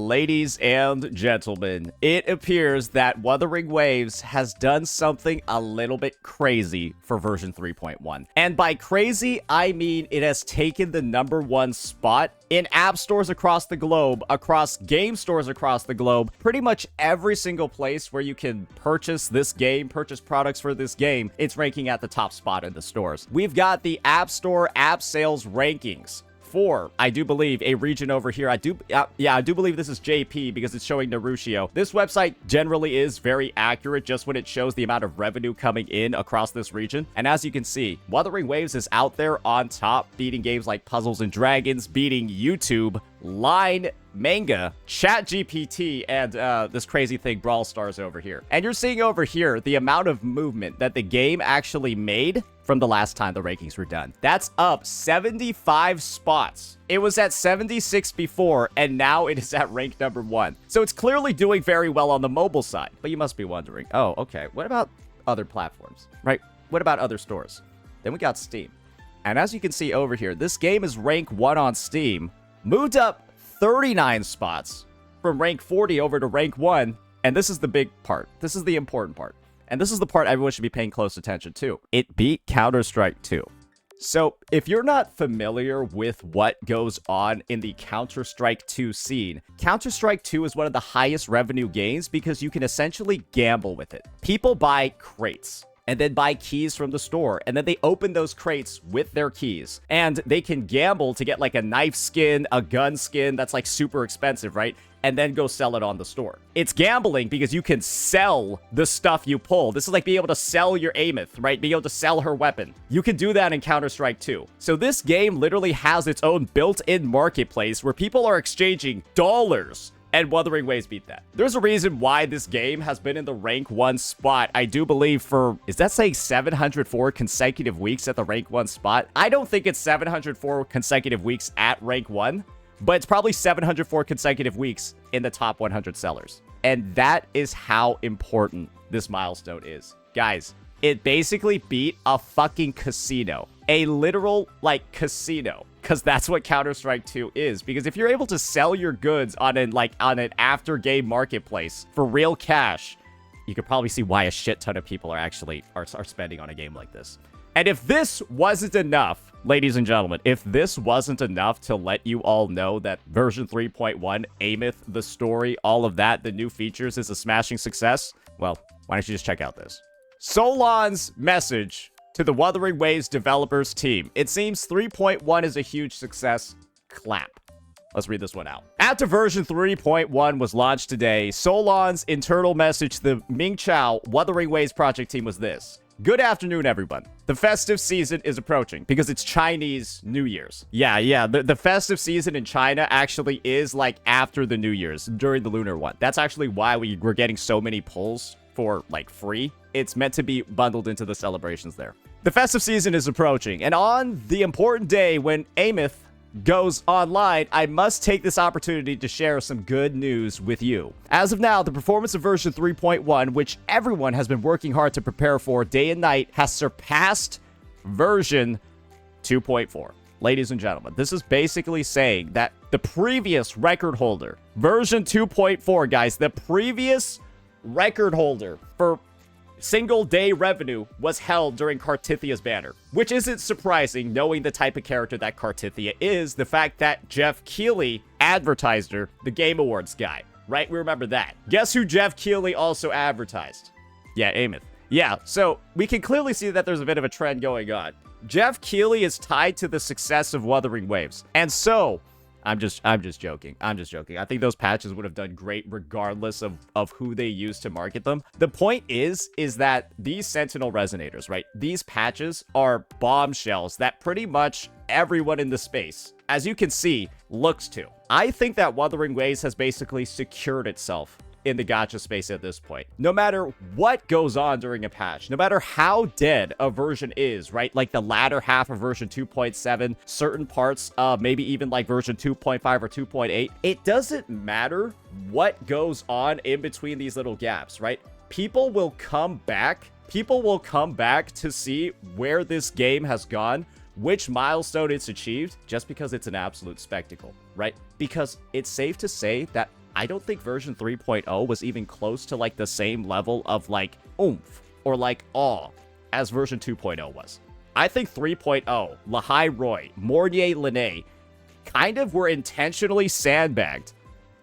Ladies and gentlemen, it appears that Wuthering Waves has done something a little bit crazy for version 3.1. And by crazy, I mean it has taken the #1 spot in app stores across the globe, across game stores across the globe, pretty much every single place where you can purchase this game, purchase products for this game, it's ranking at the top spot in the stores. We've got the App Store app sales rankings for, I do believe, a region over here. I do believe this is JP because it's showing Narushio. This website generally is very accurate just when it shows the amount of revenue coming in across this region. And as you can see, Wuthering Waves is out there on top, beating games like Puzzles and Dragons, beating YouTube, Line, Manga, ChatGPT, and this crazy thing, Brawl Stars over here. And you're seeing over here the amount of movement that the game actually made from the last time the rankings were done. That's up 75 spots. It was at 76 before, and now it is at rank #1. So it's clearly doing very well on the mobile side. But you must be wondering, oh, okay, what about other platforms, right? What about other stores? Then we got Steam. And as you can see over here, this game is rank 1 on Steam, moved up 39 spots from rank 40 over to rank 1. And this is the big part. This is the important part. And this is the part everyone should be paying close attention to. It beat Counter-Strike 2. So if you're not familiar with what goes on in the Counter-Strike 2 scene, Counter-Strike 2 is one of the highest revenue games because you can essentially gamble with it. People buy crates and then buy keys from the store, and then they open those crates with their keys, and they can gamble to get like a knife skin, a gun skin that's like super expensive, right? And then go sell it on the store. It's gambling because you can sell the stuff you pull. This is like being able to sell your Amith, right? Being able to sell her weapon. You can do that in Counter-Strike 2. So this game literally has its own built-in marketplace where people are exchanging dollars, and Wuthering Waves beat that. There's a reason why this game has been in the rank 1 spot, I do believe, for, is that saying 704 consecutive weeks at the rank 1 spot? I don't think it's 704 consecutive weeks at rank 1. But it's probably 704 consecutive weeks in the top 100 sellers. And that is how important this milestone is. Guys, it basically beat a fucking casino. A literal, like, casino. Because that's what Counter-Strike 2 is. Because if you're able to sell your goods on an after-game marketplace for real cash, you could probably see why a shit ton of people are actually are spending on a game like this. And if this wasn't enough, ladies and gentlemen, if this wasn't enough to let you all know that version 3.1, Amith, the story, all of that, the new features is a smashing success, well, why don't you just check out this? Solon's message to the Wuthering Waves developers team. It seems 3.1 is a huge success. Clap. Let's read this one out. After version 3.1 was launched today, Solon's internal message to the Ming Chao Wuthering Waves project team was this. Good afternoon, everyone. The festive season is approaching because it's Chinese New Year's. Yeah. The festive season in China actually is like after the New Year's, during the lunar one. That's actually why we're getting so many pulls for like free. It's meant to be bundled into the celebrations there. The festive season is approaching, and on the important day when Amith goes online, I must take this opportunity to share some good news with you. As of now, the performance of version 3.1, which everyone has been working hard to prepare for day and night, has surpassed version 2.4. Ladies and gentlemen, this is basically saying that the previous record holder, version 2.4, guys, the previous record holder for single day revenue was held during Kartithia's banner, which isn't surprising knowing the type of character that Kartithia is, the fact that Jeff Keighley advertised her, the Game Awards guy, right? We remember that. Guess who Jeff Keighley also advertised? Yeah, Amith. Yeah, so we can clearly see that there's a bit of a trend going on. Jeff Keighley is tied to the success of Wuthering Waves, and so I'm just joking. I think those patches would have done great regardless of who they use to market them. The point is that these Sentinel Resonators, right? These patches are bombshells that pretty much everyone in the space, as you can see, looks to. I think that Wuthering Waves has basically secured itself in the gacha space at this point. No matter what goes on during a patch, no matter how dead a version is, right? Like the latter half of version 2.7, certain parts, maybe even like version 2.5 or 2.8, it doesn't matter what goes on in between these little gaps, right? People will come back. People will come back to see where this game has gone, which milestone it's achieved, just because it's an absolute spectacle, right? Because it's safe to say that I don't think version 3.0 was even close to like the same level of like oomph or like awe as version 2.0 was. I think 3.0, Lahai Roy, Mornier Linné kind of were intentionally sandbagged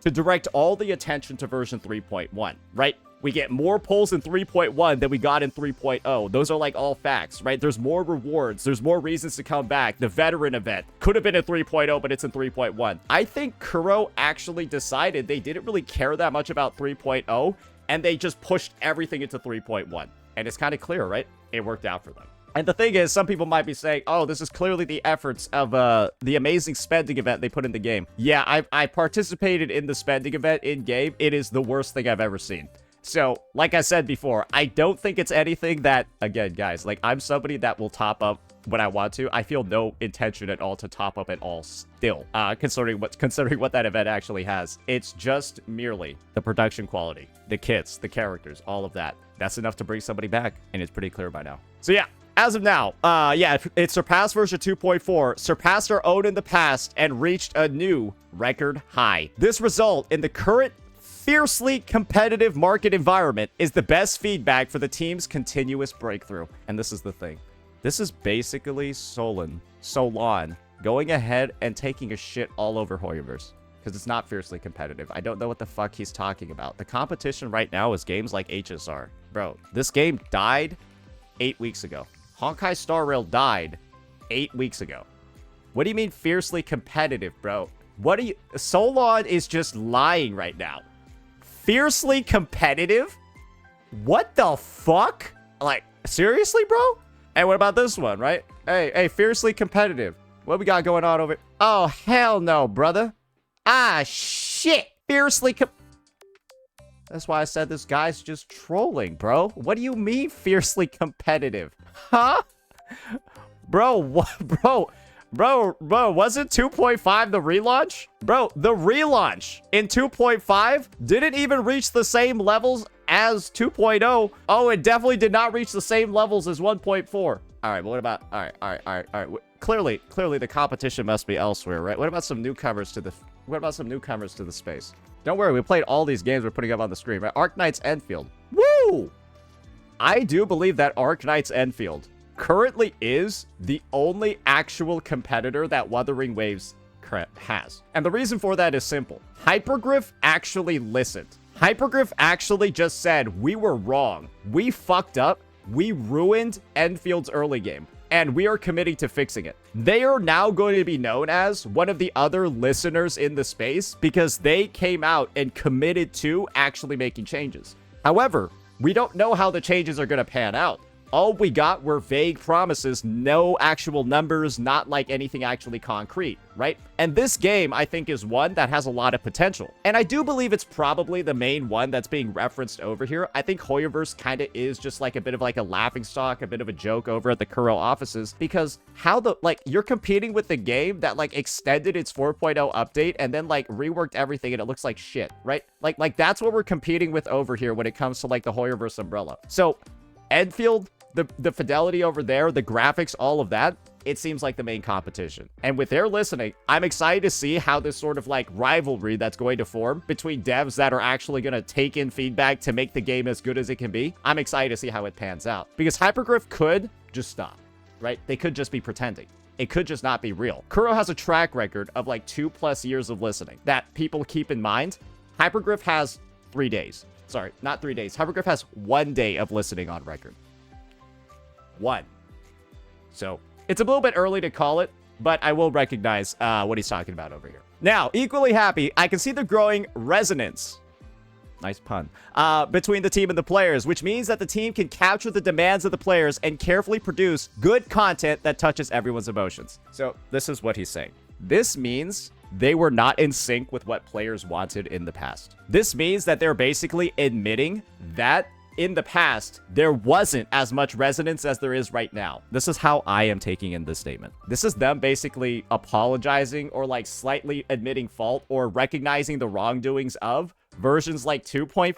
to direct all the attention to version 3.1, right? We get more pulls in 3.1 than we got in 3.0. Those are like all facts, right? There's more rewards. There's more reasons to come back. The veteran event could have been in 3.0, but it's in 3.1. I think Kuro actually decided they didn't really care that much about 3.0, and they just pushed everything into 3.1. And it's kind of clear, right? It worked out for them. And the thing is, some people might be saying, oh, this is clearly the efforts of the amazing spending event they put in the game. Yeah, I participated in the spending event in-game. It is the worst thing I've ever seen. So, like I said before, I don't think it's anything that, again, guys, like, I'm somebody that will top up when I want to. I feel no intention at all to top up at all still, considering what that event actually has. It's just merely the production quality, the kits, the characters, all of that. That's enough to bring somebody back, and it's pretty clear by now. So, yeah. As of now, yeah, it surpassed version 2.4, surpassed our own in the past, and reached a new record high. This result in the current fiercely competitive market environment is the best feedback for the team's continuous breakthrough. And this is the thing. This is basically Solon going ahead and taking a shit all over Hoyoverse. Because it's not fiercely competitive. I don't know what the fuck he's talking about. The competition right now is games like HSR. Bro, this game died 8 weeks ago. Honkai Star Rail died 8 weeks ago. What do you mean fiercely competitive, bro? What do you... Solon is just lying right now. Fiercely competitive? What the fuck? Like, seriously, bro? Hey, what about this one, right? Hey, fiercely competitive. What we got going on over... Oh, hell no, brother. Ah, shit. Fiercely That's why I said this guy's just trolling, bro. What do you mean fiercely competitive? Huh? Bro, what? Bro, wasn't 2.5 the relaunch? Bro, the relaunch in 2.5 didn't even reach the same levels as 2.0. Oh, it definitely did not reach the same levels as 1.4. All right, but what about... All right. Clearly, the competition must be elsewhere, right? What about some newcomers to the space? Don't worry, we played all these games we're putting up on the screen, right? Arkknights Enfield. Woo! I do believe that Arkknights Enfield currently is the only actual competitor that Wuthering Waves has. And the reason for that is simple. Hypergriff actually listened. Hypergriff actually just said, we were wrong. We fucked up. We ruined Enfield's early game. And we are committing to fixing it. They are now going to be known as one of the other listeners in the space because they came out and committed to actually making changes. However, we don't know how the changes are going to pan out. All we got were vague promises, no actual numbers, not like anything actually concrete, right? And this game, I think, is one that has a lot of potential. And I do believe it's probably the main one that's being referenced over here. I think Hoyoverse kind of is just like a bit of like a laughingstock, a bit of a joke over at the Kuro offices, because how the, like, you're competing with the game that like extended its 4.0 update and then like reworked everything and it looks like shit, right? Like that's what we're competing with over here when it comes to like the Hoyoverse umbrella. So Enfield, the fidelity over there, the graphics, all of that, it seems like the main competition. And with their listening, I'm excited to see how this sort of like rivalry that's going to form between devs that are actually going to take in feedback to make the game as good as it can be. I'm excited to see how it pans out. Because Hypergriff could just stop, right? They could just be pretending. It could just not be real. Kuro has a track record of like 2+ years of listening that people keep in mind. Hypergriff has 3 days. Sorry, not 3 days. Hypergriff has 1 day of listening on record. 1. So it's a little bit early to call it, but I will recognize what he's talking about over here. Now, equally happy, I can see the growing resonance. Nice pun. Between the team and the players, which means that the team can capture the demands of the players and carefully produce good content that touches everyone's emotions. So this is what he's saying. This means they were not in sync with what players wanted in the past. This means that they're basically admitting that in the past, there wasn't as much resonance as there is right now. This is how I am taking in this statement. This is them basically apologizing or like slightly admitting fault or recognizing the wrongdoings of versions like 2.5,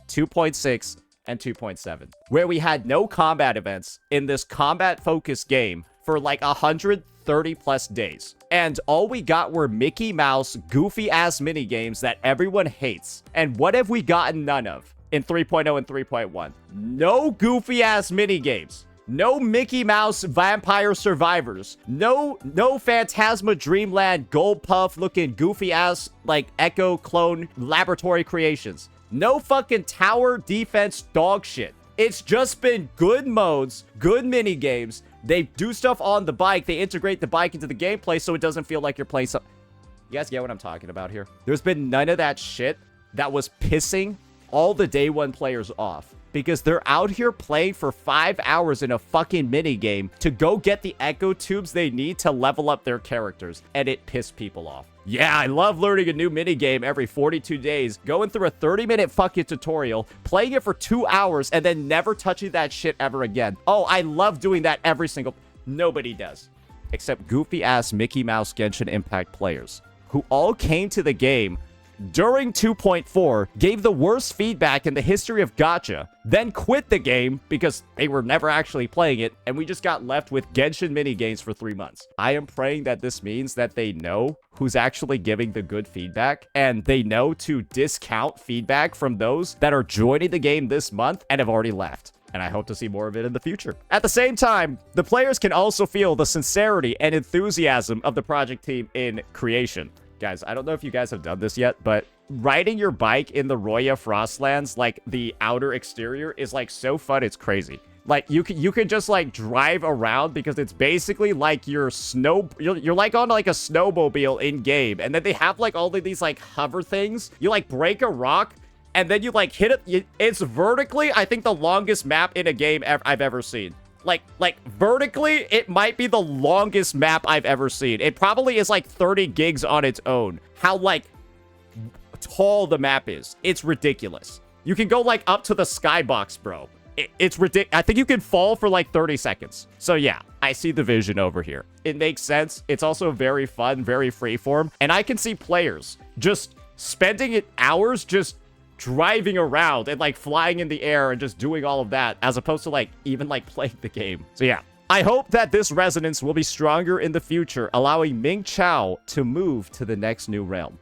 2.6, and 2.7, where we had no combat events in this combat-focused game for like 100, 30 plus days. And all we got were Mickey Mouse, goofy ass mini games that everyone hates. And what have we gotten none of in 3.0 and 3.1? No goofy ass mini games. No Mickey Mouse Vampire Survivors. No Phantasma Dreamland Gold Puff looking goofy ass like Echo clone laboratory creations. No fucking tower defense dog shit. It's just been good modes, good mini games. They do stuff on the bike. They integrate the bike into the gameplay so it doesn't feel like you're playing something. You guys get what I'm talking about here? There's been none of that shit that was pissing all the day one players off. Because they're out here playing for 5 hours in a fucking mini game to go get the echo tubes they need to level up their characters. And it pissed people off. Yeah, I love learning a new mini game every 42 days, going through a 30-minute fucking tutorial, playing it for 2 hours, and then never touching that shit ever again. Oh, I love doing that every single... Nobody does. Except goofy-ass Mickey Mouse Genshin Impact players, who all came to the game during 2.4, gave the worst feedback in the history of Gacha, then quit the game because they were never actually playing it, and we just got left with Genshin minigames for 3 months. I am praying that this means that they know who's actually giving the good feedback, and they know to discount feedback from those that are joining the game this month and have already left. And I hope to see more of it in the future. At the same time, the players can also feel the sincerity and enthusiasm of the project team in creation. Guys, I don't know if you guys have done this yet, but riding your bike in the Roya Frostlands, like the outer exterior, is like so fun, it's crazy. Like you can just like drive around because it's basically like you're like on like a snowmobile in game, and then they have like all of these like hover things. You like break a rock and then you like hit it. It's vertically, I think, the longest map in a game I've ever seen. Like vertically, it might be the longest map I've ever seen. It probably is like 30 gigs on its own. How like tall the map is. It's ridiculous. You can go like up to the skybox, bro. It's ridiculous. I think you can fall for like 30 seconds. So yeah, I see the vision over here. It makes sense. It's also very fun, very freeform. And I can see players just spending it hours just driving around and like flying in the air and just doing all of that, as opposed to like even like playing the game. So yeah, I hope that this resonance will be stronger in the future, allowing Ming Chao to move to the next new realm.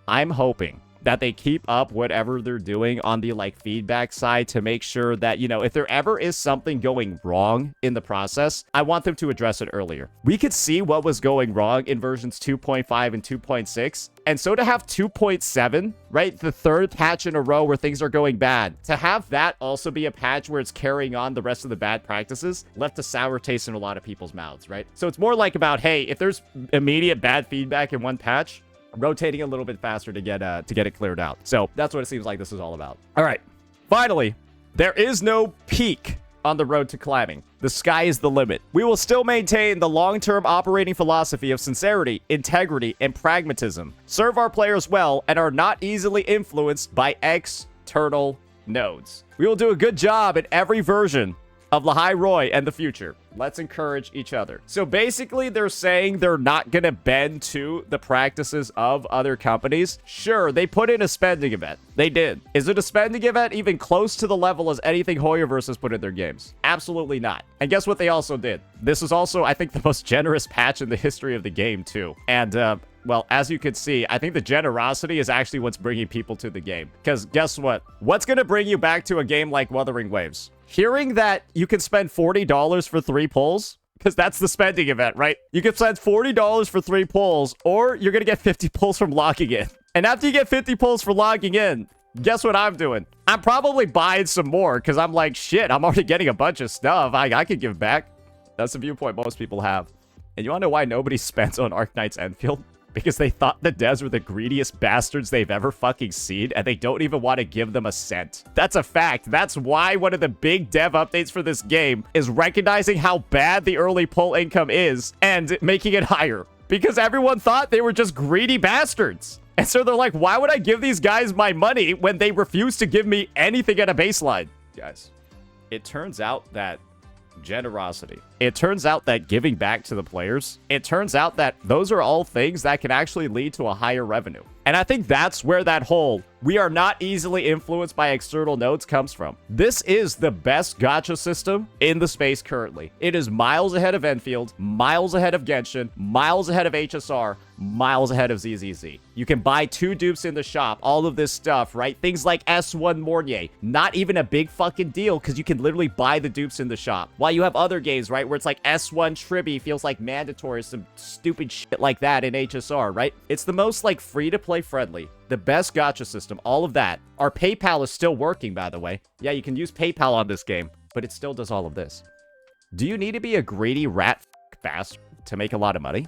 I'm hoping that they keep up whatever they're doing on the like feedback side to make sure that, you know, if there ever is something going wrong in the process, I want them to address it earlier. We could see what was going wrong in versions 2.5 and 2.6. And so to have 2.7, right, the third patch in a row where things are going bad, to have that also be a patch where it's carrying on the rest of the bad practices, left a sour taste in a lot of people's mouths, right? So it's more like about, hey, if there's immediate bad feedback in one patch, rotating a little bit faster to get it cleared out. So that's what it seems like this is all about. All right. Finally, there is no peak on the road to climbing. The sky is the limit. We will still maintain the long-term operating philosophy of sincerity, integrity, and pragmatism, serve our players well, and are not easily influenced by external nodes. We will do a good job in every version of Lahai Roy and the future. Let's encourage each other. So basically, they're saying they're not going to bend to the practices of other companies. Sure, they put in a spending event. They did. Is it a spending event even close to the level as anything Hoyoverse has put in their games? Absolutely not. And guess what they also did? This is also, I think, the most generous patch in the history of the game, too. And, well, as you can see, I think the generosity is actually what's bringing people to the game. Because guess what? What's going to bring you back to a game like Wuthering Waves? Hearing that you can spend $40 for 3 pulls, because that's the spending event, right? You can spend $40 for 3 pulls, or you're going to get 50 pulls from logging in. And after you get 50 pulls for logging in, guess what I'm doing? I'm probably buying some more, because I'm like, shit, I'm already getting a bunch of stuff I could give back. That's the viewpoint most people have. And you want to know why nobody spends on Arkknights Enfield? Because they thought the devs were the greediest bastards they've ever fucking seen, and they don't even want to give them a cent. That's a fact. That's why one of the big dev updates for this game is recognizing how bad the early pull income is and making it higher. Because everyone thought they were just greedy bastards. And so they're like, why would I give these guys my money when they refuse to give me anything at a baseline? Guys, it turns out that generosity it turns out that giving back to the players, it turns out that those are all things that can actually lead to a higher revenue. And I think that's where that whole "we are not easily influenced by external nodes" comes from. This is the best gacha system in the space currently. It is miles ahead of Enfield, miles ahead of Genshin, miles ahead of HSR, miles ahead of ZZZ. You can buy 2 dupes in the shop, all of this stuff, right? Things like S1 Mornier, not even a big fucking deal because you can literally buy the dupes in the shop. While you have other games, right, where it's like S1 Tribby feels like mandatory, some stupid shit like that in HSR, right? It's the most like free-to-play friendly, the best gacha system, all of that. Our PayPal is still working, by the way. Yeah, you can use PayPal on this game, but it still does all of this. Do you need to be a greedy rat bastard to make a lot of money?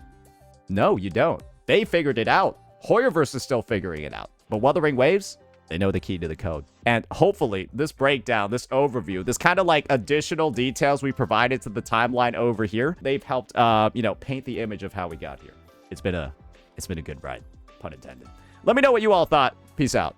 No, you don't. They figured it out. Hoyoverse is still figuring it out. But Wuthering Waves, they know the key to the code. And hopefully, this breakdown, this overview, this kind of like additional details we provided to the timeline over here, they've helped, you know, paint the image of how we got here. It's been a good ride, pun intended. Let me know what you all thought. Peace out.